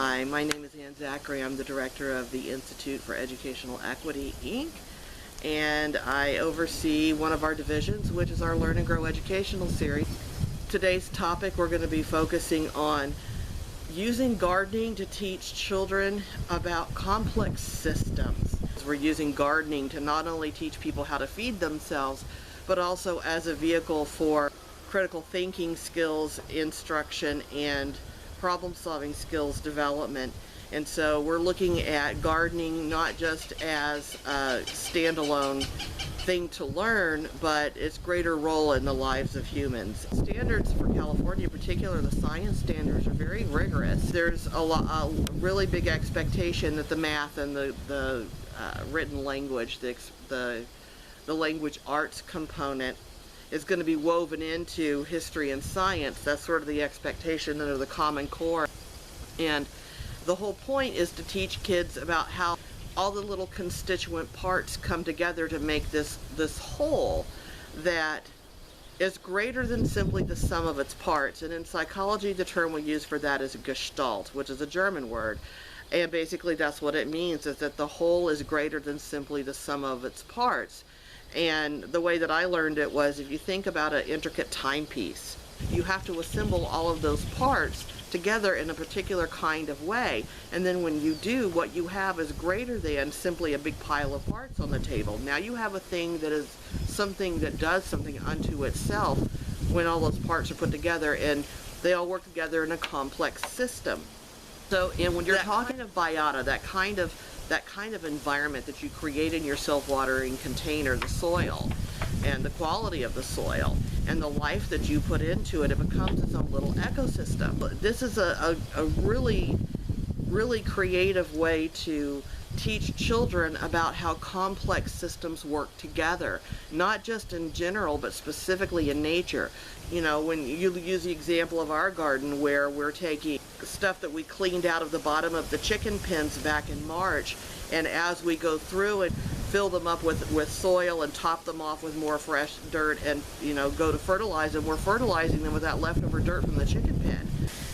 Hi, my name is Ann Zachary. I'm the director of the Institute for Educational Equity, Inc., and I oversee one of our divisions, which is our Learn and Grow educational series. Today's topic, we're going to be focusing on using gardening to teach children about complex systems. We're using gardening to not only teach people how to feed themselves, but also as a vehicle for critical thinking skills instruction and problem-solving skills development. And so we're looking at gardening not just as a standalone thing to learn, but its greater role in the lives of humans. Standards for California in particular, the science standards, are very rigorous. There's a really big expectation that the math and the written language, the language arts component, is going to be woven into history and science. That's sort of the expectation under the Common Core. And the whole point is to teach kids about how all the little constituent parts come together to make this whole that is greater than simply the sum of its parts. And in psychology, the term we use for that is Gestalt, which is a German word. And basically that's what it means, is that the whole is greater than simply the sum of its parts. And the way that I learned it was, if you think about an intricate timepiece, you have to assemble all of those parts together in a particular kind of way. And then when you do, what you have is greater than simply a big pile of parts on the table. Now you have a thing that is something that does something unto itself when all those parts are put together and they all work together in a complex system. So, and when you're talking of biota, that kind of environment that you create in your self-watering container, the soil, and the quality of the soil, and the life that you put into it, it becomes its own little ecosystem. This is a really, really creative way to teach children about how complex systems work together, not just in general, but specifically in nature. You know, when you use the example of our garden where we're taking stuff that we cleaned out of the bottom of the chicken pens back in March, and as we go through and fill them up with soil and top them off with more fresh dirt and, you know, go to fertilize them, we're fertilizing them with that leftover dirt from the chicken pen.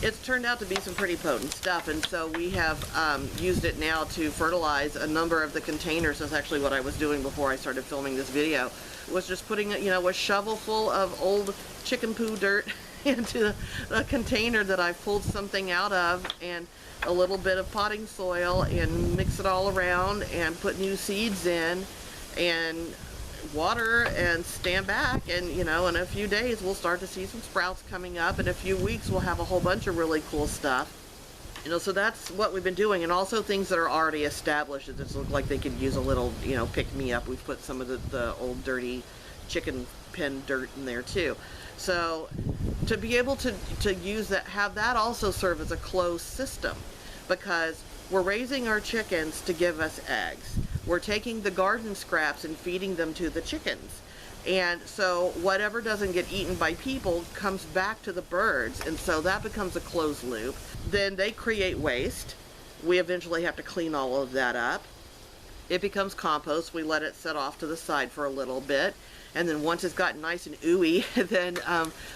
It's turned out to be some pretty potent stuff, and so we have used it now to fertilize a number of the containers. That's actually what I was doing before I started filming this video, was just putting, you know, a shovel full of old chicken poo dirt into a container that I pulled something out of, and a little bit of potting soil, and mix it all around and put new seeds in and water and stand back, and, you know, in a few days we'll start to see some sprouts coming up. In a few weeks we'll have a whole bunch of really cool stuff. You know, so that's what we've been doing. And also things that are already established that just look like they could use a little, you know, pick-me-up. We've put some of the old dirty chicken pen dirt in there too. So to be able to use that, have that also serve as a closed system, because we're raising our chickens to give us eggs. We're taking the garden scraps and feeding them to the chickens. And so whatever doesn't get eaten by people comes back to the birds, and so that becomes a closed loop. Then they create waste. We eventually have to clean all of that up. It becomes compost. We let it set off to the side for a little bit, and then once it's gotten nice and ooey, then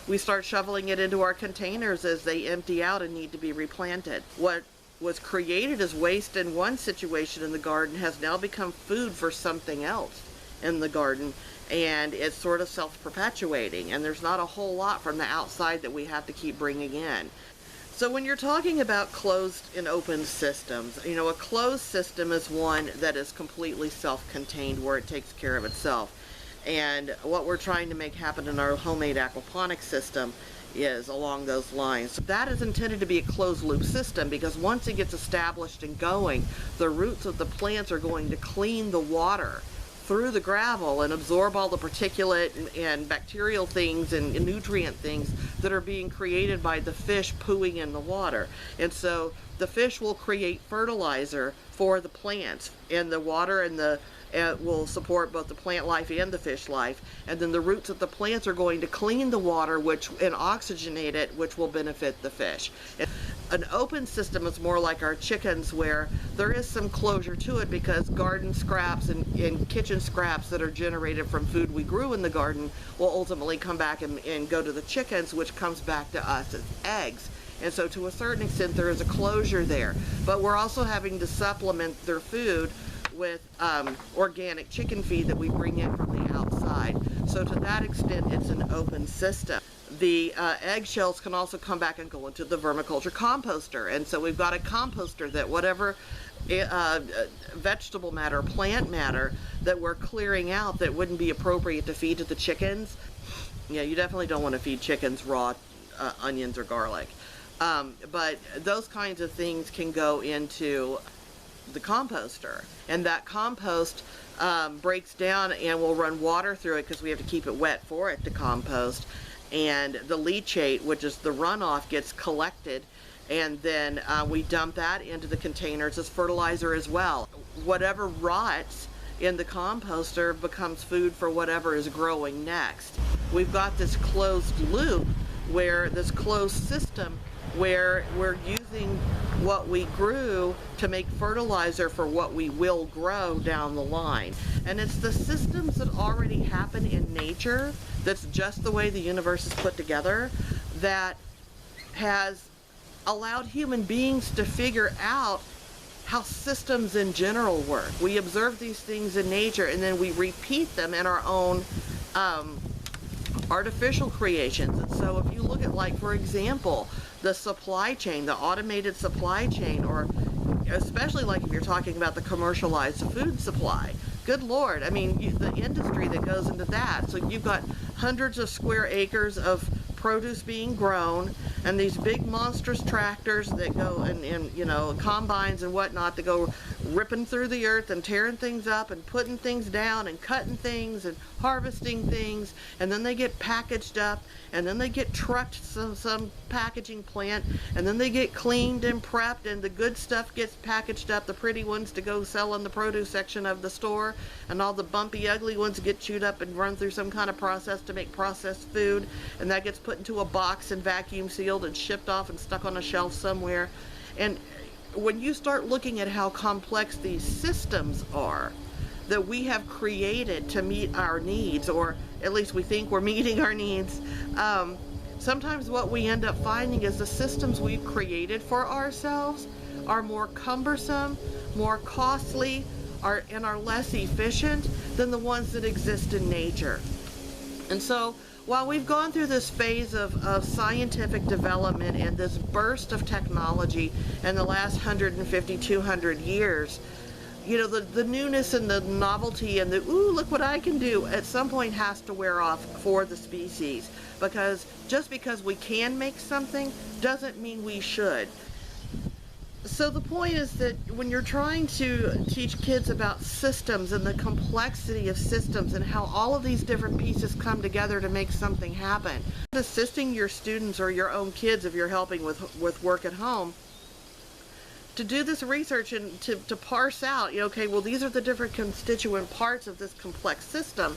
we start shoveling it into our containers as they empty out and need to be replanted. What was created as waste in one situation in the garden has now become food for something else in the garden, and it's sort of self-perpetuating, and there's not a whole lot from the outside that we have to keep bringing in. So when you're talking about closed and open systems, you know, a closed system is one that is completely self-contained, where it takes care of itself. And what we're trying to make happen in our homemade aquaponics system is along those lines. That is intended to be a closed loop system, because once it gets established and going, the roots of the plants are going to clean the water through the gravel and absorb all the particulate and bacterial things and nutrient things that are being created by the fish pooing in the water. And so the fish will create fertilizer for the plants, and the water and the will support both the plant life and the fish life, and then the roots of the plants are going to clean the water and oxygenate it, which will benefit the fish. An open system is more like our chickens, where there is some closure to it, because garden scraps and kitchen scraps that are generated from food we grew in the garden will ultimately come back and go to the chickens, which comes back to us as eggs. And so to a certain extent there is a closure there. But we're also having to supplement their food with organic chicken feed that we bring in from the outside. So to that extent it's an open system. The eggshells can also come back and go into the vermiculture composter. And so we've got a composter that whatever vegetable matter, plant matter that we're clearing out that wouldn't be appropriate to feed to the chickens. Yeah, you definitely don't want to feed chickens raw onions or garlic. But those kinds of things can go into the composter. And that compost breaks down and we'll run water through it because we have to keep it wet for it to compost. And the leachate, which is the runoff, gets collected, and then we dump that into the containers as fertilizer as well. Whatever rots in the composter becomes food for whatever is growing next. We've got this closed loop, where this closed system where we're using what we grew to make fertilizer for what we will grow down the line. And it's the systems that already happen in nature, that's just the way the universe is put together, that has allowed human beings to figure out how systems in general work. We observe these things in nature and then we repeat them in our own artificial creations. And so if you look at, like, for example, the supply chain, the automated supply chain, or especially like if you're talking about the commercialized food supply, good Lord, I mean, the industry that goes into that. So you've got hundreds of square acres of produce being grown, and these big monstrous tractors that go and you know, combines and whatnot, that go ripping through the earth and tearing things up and putting things down and cutting things and harvesting things, and then they get packaged up, and then they get trucked to some packaging plant, and then they get cleaned and prepped, and the good stuff gets packaged up, the pretty ones to go sell in the produce section of the store, and all the bumpy ugly ones get chewed up and run through some kind of process to make processed food, and that gets put into a box and vacuum sealed and shipped off and stuck on a shelf somewhere. And when you start looking at how complex these systems are that we have created to meet our needs, or at least we think we're meeting our needs, sometimes what we end up finding is the systems we've created for ourselves are more cumbersome, more costly, and are less efficient than the ones that exist in nature. And so while we've gone through this phase of scientific development and this burst of technology in the last 150, 200 years, you know, the newness and the novelty and the, ooh, look what I can do, at some point has to wear off for the species. Because just because we can make something doesn't mean we should. So the point is that when you're trying to teach kids about systems and the complexity of systems and how all of these different pieces come together to make something happen, assisting your students or your own kids if you're helping with work at home, to do this research and to parse out, you know, okay, well, these are the different constituent parts of this complex system,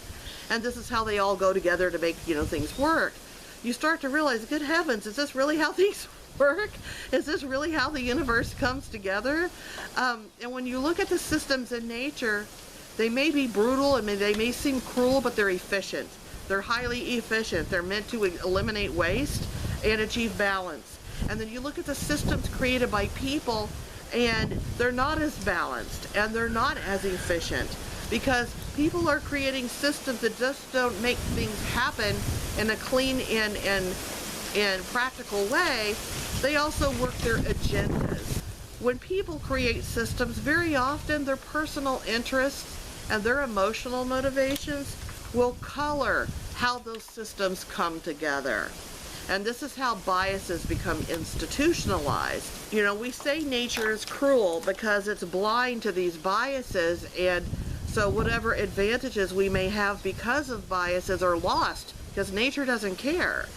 and this is how they all go together to make, you know, things work. You start to realize, good heavens, is this really how these work? Is this really how the universe comes together? And when you look at the systems in nature, they may be brutal and they may seem cruel, but they're efficient. They're highly efficient. They're meant to eliminate waste and achieve balance. And then you look at the systems created by people, and they're not as balanced and they're not as efficient, because people are creating systems that just don't make things happen in a clean and practical way. They also work their agendas. When people create systems, very often their personal interests and their emotional motivations will color how those systems come together. And this is how biases become institutionalized. You know, we say nature is cruel because it's blind to these biases, and so whatever advantages we may have because of biases are lost because nature doesn't care.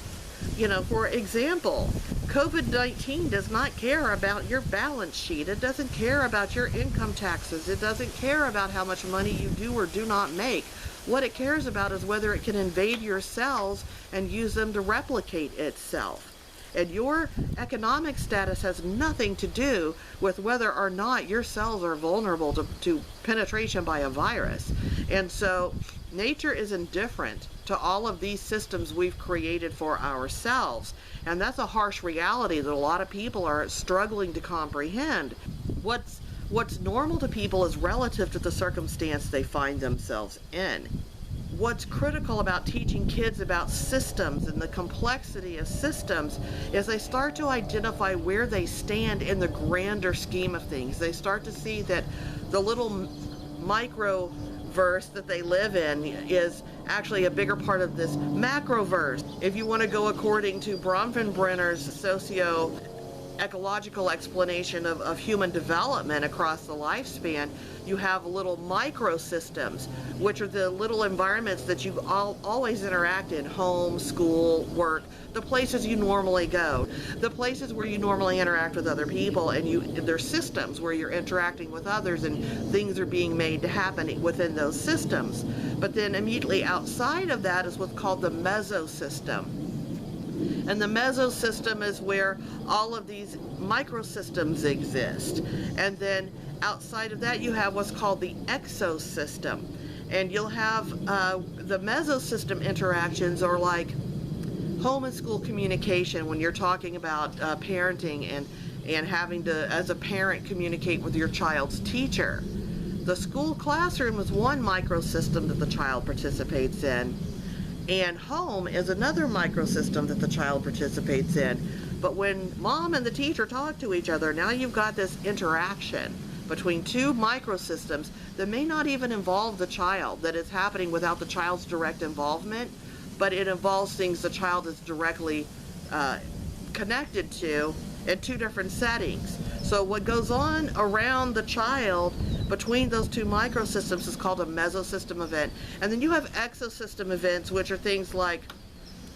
You know, for example, COVID-19 does not care about your balance sheet. It doesn't care about your income taxes. It doesn't care about how much money you do or do not make. What it cares about is whether it can invade your cells and use them to replicate itself. And your economic status has nothing to do with whether or not your cells are vulnerable to penetration by a virus. And so nature is indifferent to all of these systems we've created for ourselves. And that's a harsh reality that a lot of people are struggling to comprehend. What's normal to people is relative to the circumstance they find themselves in. What's critical about teaching kids about systems and the complexity of systems is they start to identify where they stand in the grander scheme of things. They start to see that the little microverse that they live in is actually a bigger part of this macroverse. If you want to go according to Bronfenbrenner's socio-ecological explanation of human development across the lifespan, you have little microsystems, which are the little environments that you always interact in: home, school, work, the places you normally go, the places where you normally interact with other people, and there's systems where you're interacting with others and things are being made to happen within those systems. But then immediately outside of that is what's called the mesosystem. And the mesosystem is where all of these microsystems exist. And then outside of that, you have what's called the exosystem. And you'll have the mesosystem interactions are like home and school communication when you're talking about parenting and having to, as a parent, communicate with your child's teacher. The school classroom is one microsystem that the child participates in. And home is another microsystem that the child participates in. But when mom and the teacher talk to each other, now you've got this interaction between two microsystems that may not even involve the child, that is happening without the child's direct involvement, but it involves things the child is directly connected to in two different settings. So what goes on around the child between those two microsystems is called a mesosystem event. And then you have exosystem events, which are things like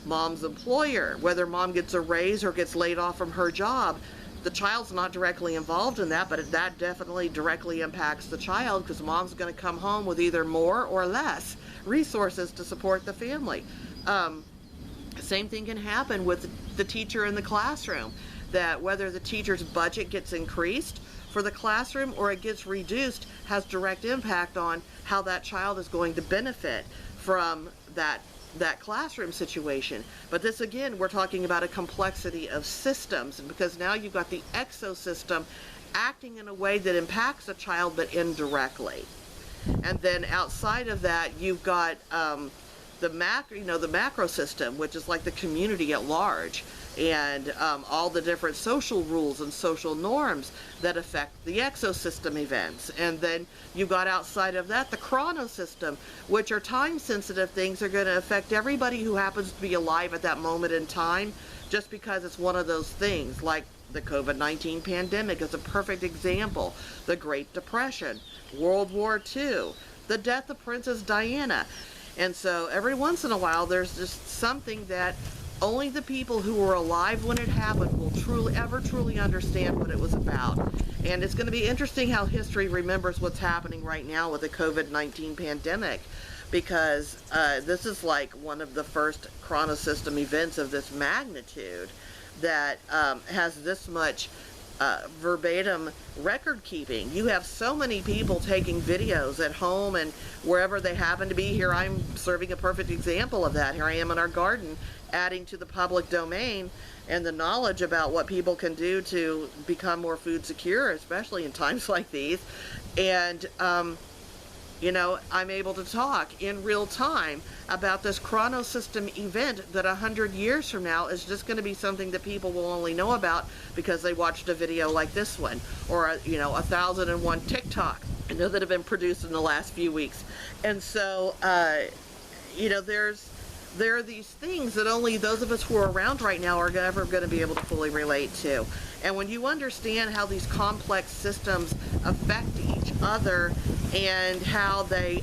mom's employer, whether mom gets a raise or gets laid off from her job. The child's not directly involved in that, but that definitely directly impacts the child because mom's going to come home with either more or less resources to support the family. Same thing can happen with the teacher in the classroom, that whether the teacher's budget gets increased for the classroom or it gets reduced has direct impact on how that child is going to benefit from that classroom situation. But this, again, we're talking about a complexity of systems, because now you've got the exosystem acting in a way that impacts the child but indirectly. And then outside of that, you've got the macro system, which is like the community at large, and all the different social rules and social norms that affect the exosystem events. And then you've got outside of that the chronosystem, which are time-sensitive things that are going to affect everybody who happens to be alive at that moment in time, just because it's one of those things. Like the COVID-19 pandemic is a perfect example, the Great Depression, World War II, the death of Princess Diana. And so every once in a while there's just something that only the people who were alive when it happened will truly understand what it was about. And it's going to be interesting how history remembers what's happening right now with the COVID-19 pandemic, because this is like one of the first chronosystem events of this magnitude that has this much verbatim record keeping. You have so many people taking videos at home and wherever they happen to be. Here I'm serving a perfect example of that. Here I am in our garden, adding to the public domain and the knowledge about what people can do to become more food secure, especially in times like these. And you know, I'm able to talk in real time about this chronosystem event that 100 years from now is just going to be something that people will only know about because they watched a video like this one, or, you know, 1001 TikTok, I know, that have been produced in the last few weeks. And so, you know, there are these things that only those of us who are around right now are ever going to be able to fully relate to. And when you understand how these complex systems affect each other and how they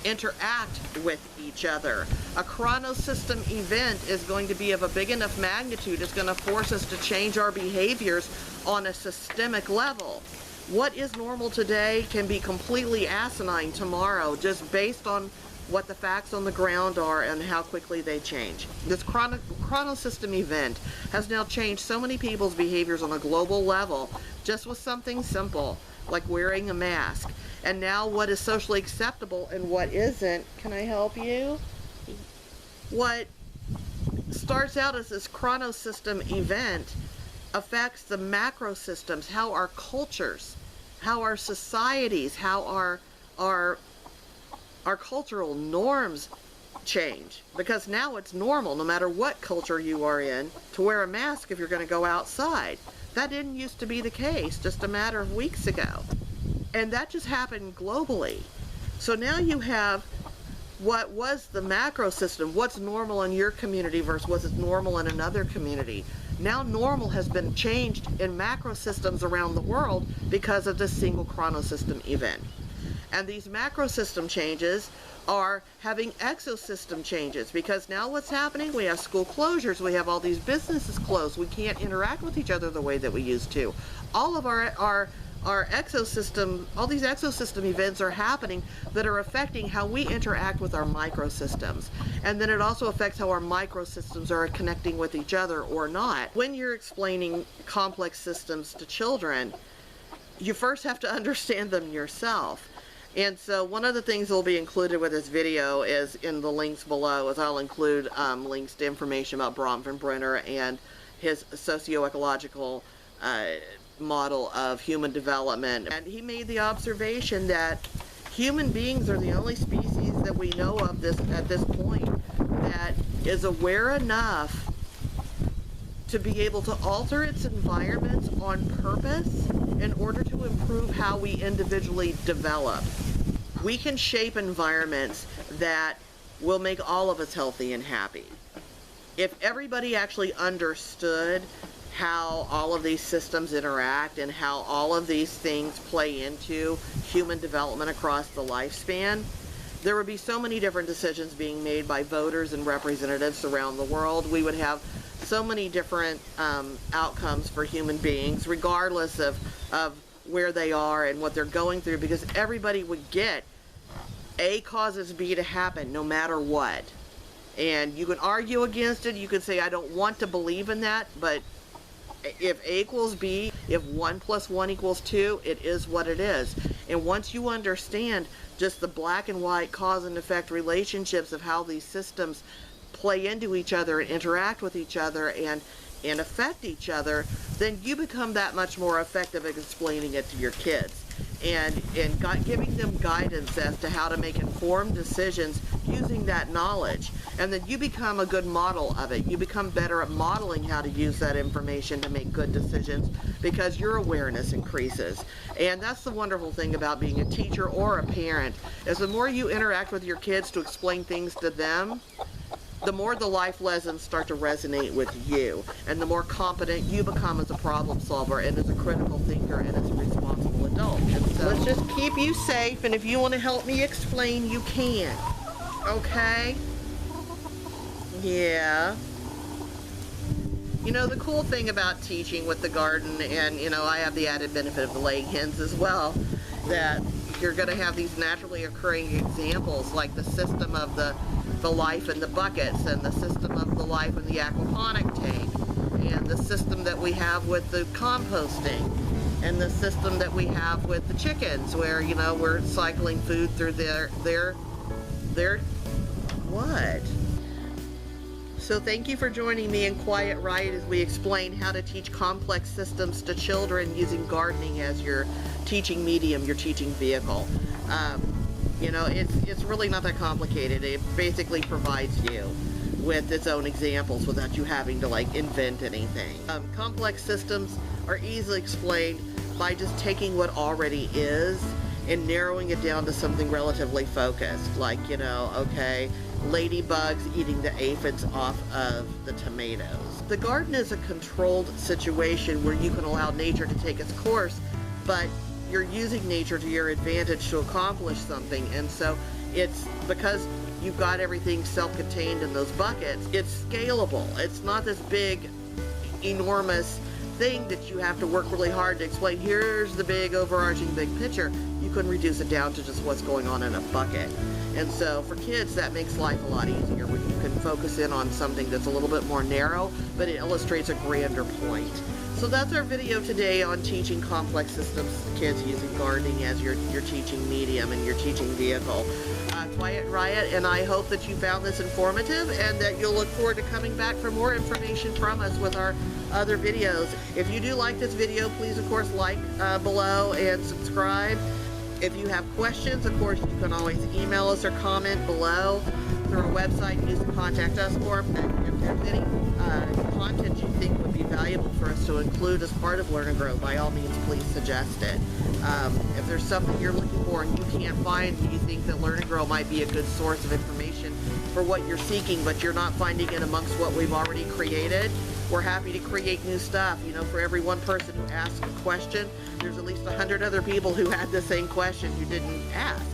interact with each other, a chronosystem event is going to be of a big enough magnitude. It's going to force us to change our behaviors on a systemic level. What is normal today can be completely asinine tomorrow, just based on what the facts on the ground are and how quickly they change. This chronosystem event has now changed so many people's behaviors on a global level, just with something simple like wearing a mask. And now what is socially acceptable and what isn't. Can I help you? what starts out as this chronosystem event affects the macro systems, how our cultures, how our societies, how our cultural norms change. Because now it's normal, no matter what culture you are in, to wear a mask if you're going to go outside. That didn't used to be the case just a matter of weeks ago. And that just happened globally. So now you have what was the macro system, what's normal in your community versus what's normal in another community. Now normal has been changed in macro systems around the world because of this single chronosystem event. And these macro system changes are having exosystem changes, because now what's happening? We have school closures, we have all these businesses closed, we can't interact with each other the way that we used to. All of our exosystem, all these exosystem events are happening that are affecting how we interact with our microsystems. And then it also affects how our microsystems are connecting with each other or not. When you're explaining complex systems to children, you first have to understand them yourself. And so one of the things that will be included with this video is in the links below, is I'll include links to information about Bronfenbrenner and his socio-ecological model of human development. And he made the observation that human beings are the only species that we know of at this point that is aware enough to be able to alter its environments on purpose in order to improve how we individually develop. We can shape environments that will make all of us healthy and happy. If everybody actually understood how all of these systems interact and how all of these things play into human development across the lifespan, there would be so many different decisions being made by voters and representatives around the world. We would have so many different outcomes for human beings, regardless of where they are and what they're going through, because everybody would get A causes B to happen no matter what. And you can argue against it, you can say I don't want to believe in that, but if A equals B, if 1 + 1 = 2, it is what it is. And once you understand just the black and white cause and effect relationships of how these systems play into each other and interact with each other and affect each other, then you become that much more effective at explaining it to your kids and giving them guidance as to how to make informed decisions using that knowledge. And then you become a good model of it. You become better at modeling how to use that information to make good decisions because your awareness increases. And that's the wonderful thing about being a teacher or a parent, is the more you interact with your kids to explain things to them, the more the life lessons start to resonate with you, and the more competent you become as a problem solver and as a critical thinker and as a responsible adult. And so let's just keep you safe, and if you want to help me explain, you can. Okay? Yeah. You know, the cool thing about teaching with the garden, and you know, I have the added benefit of the laying hens as well, that you're going to have these naturally occurring examples like the system of the life in the buckets, and the system of the life in the aquaponic tank, and the system that we have with the composting, and the system that we have with the chickens, where, you know, we're cycling food through their what? So thank you for joining me in Quiet Riot as we explain how to teach complex systems to children using gardening as your teaching medium, your teaching vehicle. You know, it's really not that complicated. It basically provides you with its own examples without you having to like invent anything. Complex systems are easily explained by just taking what already is and narrowing it down to something relatively focused, like, you know, okay, ladybugs eating the aphids off of the tomatoes. The garden is a controlled situation where you can allow nature to take its course, but you're using nature to your advantage to accomplish something. And so it's because you've got everything self-contained in those buckets, it's scalable. It's not this big, enormous thing that you have to work really hard to explain. Here's the big overarching big picture. You can reduce it down to just what's going on in a bucket. And so for kids, that makes life a lot easier when you can focus in on something that's a little bit more narrow, but it illustrates a grander point. So that's our video today on teaching complex systems to kids using gardening as your teaching medium and your teaching vehicle. Quiet Riot, and I hope that you found this informative and that you'll look forward to coming back for more information from us with our other videos. If you do like this video, please of course like below and subscribe. If you have questions, of course, you can always email us or comment below through our website. Use the contact us form. And if there's any content you think would be valuable for us to include as part of Learn and Grow, by all means, please suggest it. If there's something you're looking for and you can't find, you think that Learn and Grow might be a good source of information for what you're seeking, but you're not finding it amongst what we've already created, we're happy to create new stuff. You know, for every one person who asks a question, there's at least 100 other people who had the same question who didn't ask,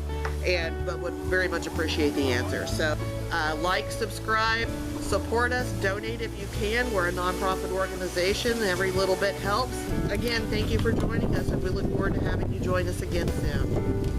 but would very much appreciate the answer. So like, subscribe, support us, donate if you can. We're a nonprofit organization. Every little bit helps. Again, thank you for joining us, and we look forward to having you join us again soon.